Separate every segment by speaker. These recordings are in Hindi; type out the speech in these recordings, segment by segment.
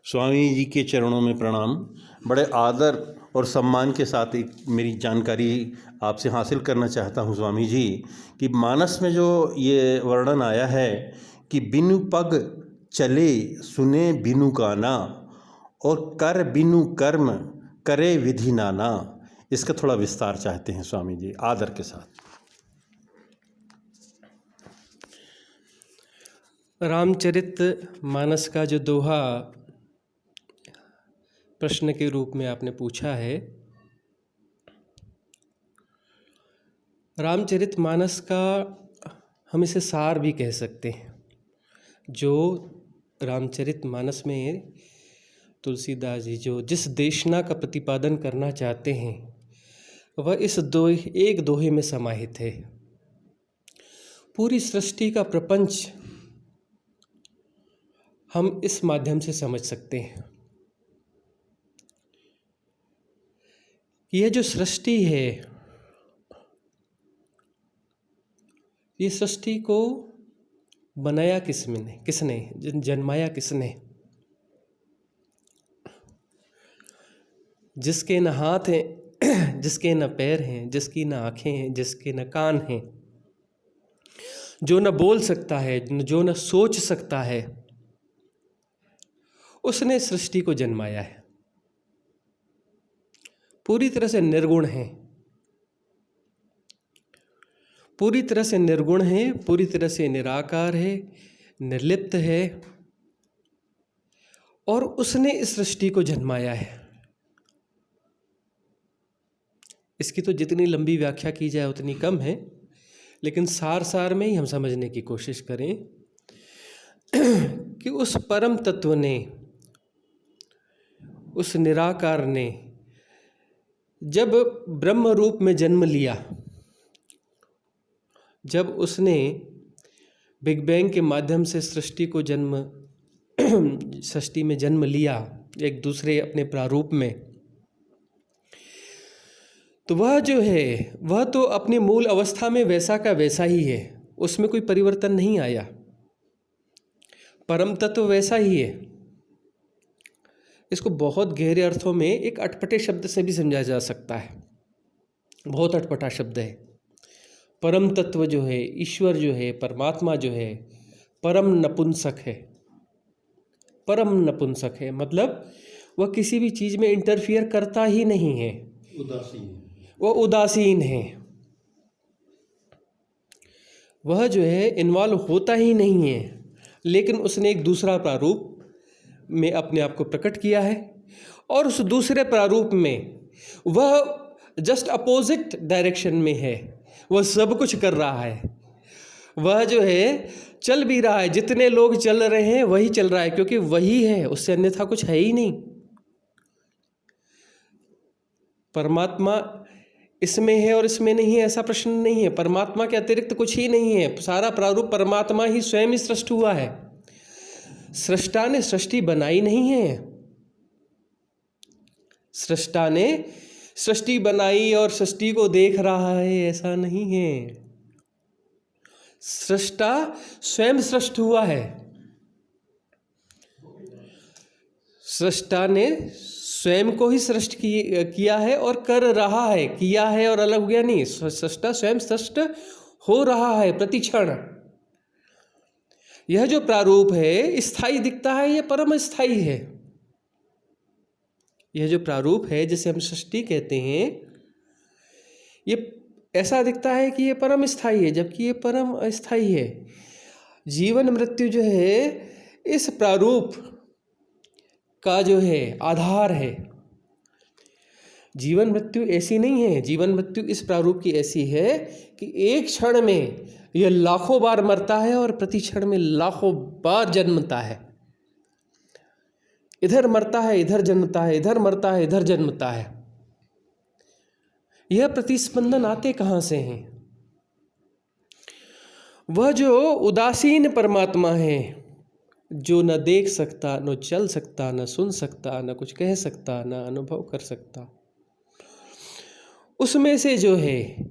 Speaker 1: स्वामी जी के चरणों में प्रणाम। बड़े आदर और सम्मान के साथ एक मेरी जानकारी आपसे हासिल करना चाहता हूँ स्वामी जी, कि मानस में जो ये वर्णन आया है कि बिनु पग चले सुने बिनु गाना और कर बिनु कर्म करे विधि नाना, इसका थोड़ा विस्तार चाहते हैं स्वामी जी आदर के साथ।
Speaker 2: रामचरित मानस का जो दोहा प्रश्न के रूप में आपने पूछा है, रामचरित मानस का हम इसे सार भी कह सकते हैं। जो रामचरित मानस में तुलसीदास जी जो जिस देशना का प्रतिपादन करना चाहते हैं वह इस एक दोहे में समाहित है। पूरी सृष्टि का प्रपंच हम इस माध्यम से समझ सकते हैं। यह जो सृष्टि है, ये सृष्टि को बनाया किसने जन्माया किसने? जिसके न हाथ हैं, जिसके न पैर हैं, जिसकी न आँखें हैं, जिसके न कान हैं, जो न बोल सकता है, जो न सोच सकता है, उसने सृष्टि को जन्माया है। पूरी तरह से निर्गुण है, पूरी तरह से निर्गुण है, पूरी तरह से निराकार है, निर्लिप्त है, और उसने इस सृष्टि को जन्माया है। इसकी तो जितनी लंबी व्याख्या की जाए उतनी कम है, लेकिन सार में ही हम समझने की कोशिश करें कि उस परम तत्व ने, उस निराकार ने जब ब्रह्म रूप में जन्म लिया, जब उसने बिग बैंग के माध्यम से सृष्टि में जन्म लिया एक दूसरे अपने प्रारूप में, तो वह जो है वह तो अपनी मूल अवस्था में वैसा का वैसा ही है, उसमें कोई परिवर्तन नहीं आया। परम तत्व वैसा ही है। इसको बहुत गहरे अर्थों में एक अटपटे शब्द से भी समझा जा सकता है। बहुत अटपटा शब्द है। परम तत्व जो है, ईश्वर जो है, परमात्मा जो है, परम नपुंसक है। परम नपुंसक है मतलब वह किसी भी चीज़ में इंटरफियर करता ही नहीं है, वह उदासीन है। वह जो है इन्वॉल्व होता ही नहीं है, लेकिन उसने एक दूसरा प्रारूप में अपने आप को प्रकट किया है, और उस दूसरे प्रारूप में वह जस्ट अपोजिट डायरेक्शन में है। वह सब कुछ कर रहा है, वह जो है चल भी रहा है। जितने लोग चल रहे हैं वही चल रहा है, क्योंकि वही है, उससे अन्यथा कुछ है ही नहीं। परमात्मा इसमें है और इसमें नहीं है ऐसा प्रश्न नहीं है। परमात्मा के अतिरिक्त कुछ ही नहीं है। सारा प्रारूप परमात्मा ही स्वयं ही सृष्ट हुआ है। सृष्टा ने सृष्टि बनाई नहीं है। सृष्टा ने सृष्टि बनाई और सृष्टि को देख रहा है, ऐसा नहीं है। सृष्टा स्वयं सृष्ट हुआ है। सृष्टा ने स्वयं को ही सृष्ट किया है और कर रहा है। किया है और अलग हो गया नहीं, सृष्टा स्वयं सृष्ट हो रहा है प्रति क्षण। यह जो प्रारूप है स्थायी दिखता है, यह परम स्थायी है। यह जो प्रारूप है जिसे हम सृष्टि कहते हैं, ये ऐसा दिखता है कि यह परम स्थायी है, जबकि यह परम अस्थायी है। जीवन मृत्यु जो है इस प्रारूप का जो है आधार है। जीवन मृत्यु ऐसी नहीं है। जीवन मृत्यु इस प्रारूप की ऐसी है कि एक क्षण में यह लाखों बार मरता है और प्रति क्षण में लाखों बार जन्मता है। इधर मरता है, इधर जन्मता है, इधर मरता है, इधर जन्मता है। यह प्रतिस्पंदन आते कहाँ से हैं? वह जो उदासीन परमात्मा है, जो न देख सकता, न चल सकता, न सुन सकता, न कुछ कह सकता, न अनुभव कर सकता, उसमें से जो है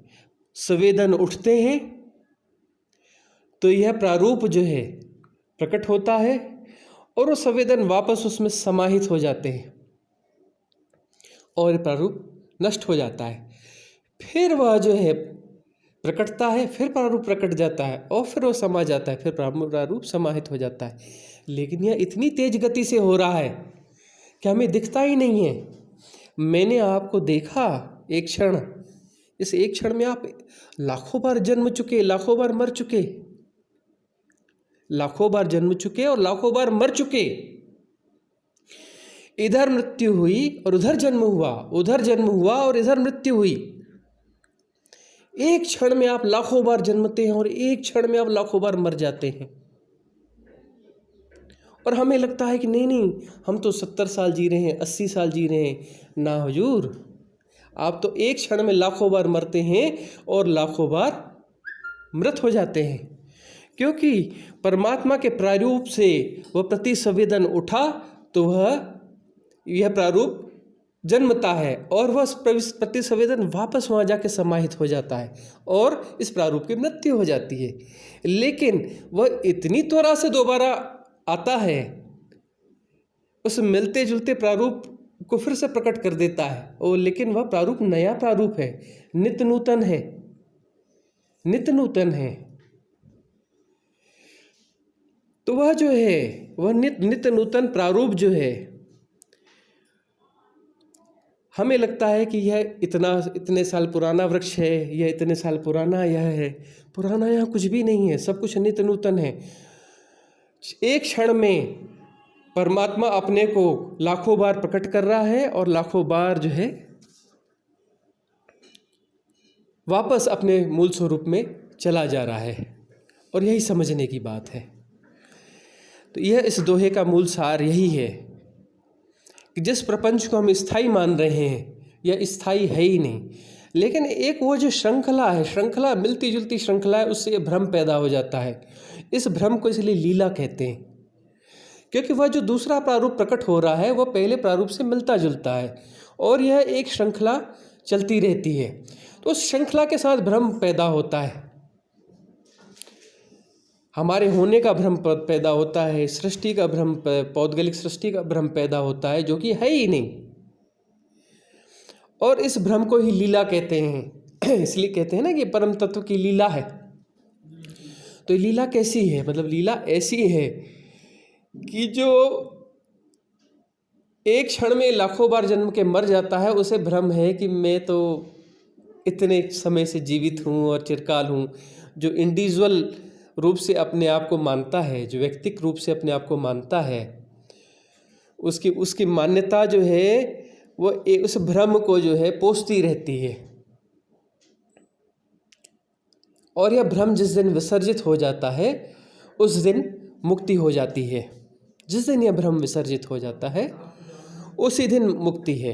Speaker 2: संवेदन उठते हैं तो यह प्रारूप जो है प्रकट होता है और वो संवेदन वापस उसमें समाहित हो जाते हैं और प्रारूप नष्ट हो जाता है। फिर वह जो है प्रकटता है, फिर प्रारूप प्रकट जाता है और फिर वो समा जाता है, फिर प्रारूप समाहित हो जाता है। लेकिन यह इतनी तेज गति से हो रहा है कि हमें दिखता ही नहीं है। मैंने आपको देखा एक क्षण, इस एक क्षण में आप लाखों बार जन्म चुके, लाखों बार मर चुके, लाखों बार जन्म चुके और लाखों बार मर चुके। इधर मृत्यु हुई और उधर जन्म हुआ, उधर जन्म हुआ और इधर मृत्यु हुई। एक क्षण में आप लाखों बार जन्मते हैं और एक क्षण में आप लाखों बार मर जाते हैं। और हमें लगता है कि नहीं नहीं, हम तो 70 साल जी रहे हैं, 80 साल जी रहे हैं। ना हुजूर, आप तो एक क्षण में लाखों बार मरते हैं और लाखों बार मृत हो जाते हैं। क्योंकि परमात्मा के प्रारूप से वह प्रतिसंवेदन उठा तो यह प्रारूप जन्मता है और वह प्रतिसंवेदन वापस वहाँ जाके समाहित हो जाता है और इस प्रारूप की मृत्यु हो जाती है। लेकिन वह इतनी त्वरा से दोबारा आता है, उस मिलते जुलते प्रारूप को फिर से प्रकट कर देता है। और लेकिन वह प्रारूप नया प्रारूप है, नित्य नूतन है, नित्य नूतन है। तो वह जो है वह नित्य नूतन प्रारूप जो है, हमें लगता है कि यह इतने साल पुराना वृक्ष है, यह इतने साल पुराना यह है। पुराना यहाँ कुछ भी नहीं है, सब कुछ नित्य नूतन है। एक क्षण में परमात्मा अपने को लाखों बार प्रकट कर रहा है और लाखों बार जो है वापस अपने मूल स्वरूप में चला जा रहा है। और यही समझने की बात है। तो यह इस दोहे का मूल सार यही है कि जिस प्रपंच को हम स्थायी मान रहे हैं यह स्थायी है ही नहीं। लेकिन एक वो जो श्रृंखला है, श्रृंखला मिलती जुलती श्रृंखला है, उससे भ्रम पैदा हो जाता है। इस भ्रम को इसलिए लीला कहते हैं, क्योंकि वह जो दूसरा प्रारूप प्रकट हो रहा है वह पहले प्रारूप से मिलता जुलता है और यह एक श्रृंखला चलती रहती है। तो उस श्रृंखला के साथ भ्रम पैदा होता है, हमारे होने का भ्रम पैदा होता है, सृष्टि का भ्रम, पौद्गलिक सृष्टि का भ्रम पैदा होता है, जो कि है ही नहीं। और इस भ्रम को ही लीला कहते हैं। इसलिए कहते हैं ना कि परम तत्व की लीला है। तो लीला कैसी है? मतलब लीला ऐसी है कि जो एक क्षण में लाखों बार जन्म के मर जाता है, उसे भ्रम है कि मैं तो इतने समय से जीवित हूँ और चिरकाल हूँ। जो इंडिविजुअल रूप से अपने आप को मानता है, जो व्यक्तिक रूप से अपने आप को मानता है, उसकी मान्यता जो है वो उस भ्रम को जो है पोषती रहती है। और यह भ्रम जिस दिन विसर्जित हो जाता है उस दिन मुक्ति हो जाती है। जिस दिन यह भ्रम विसर्जित हो जाता है उसी दिन मुक्ति है।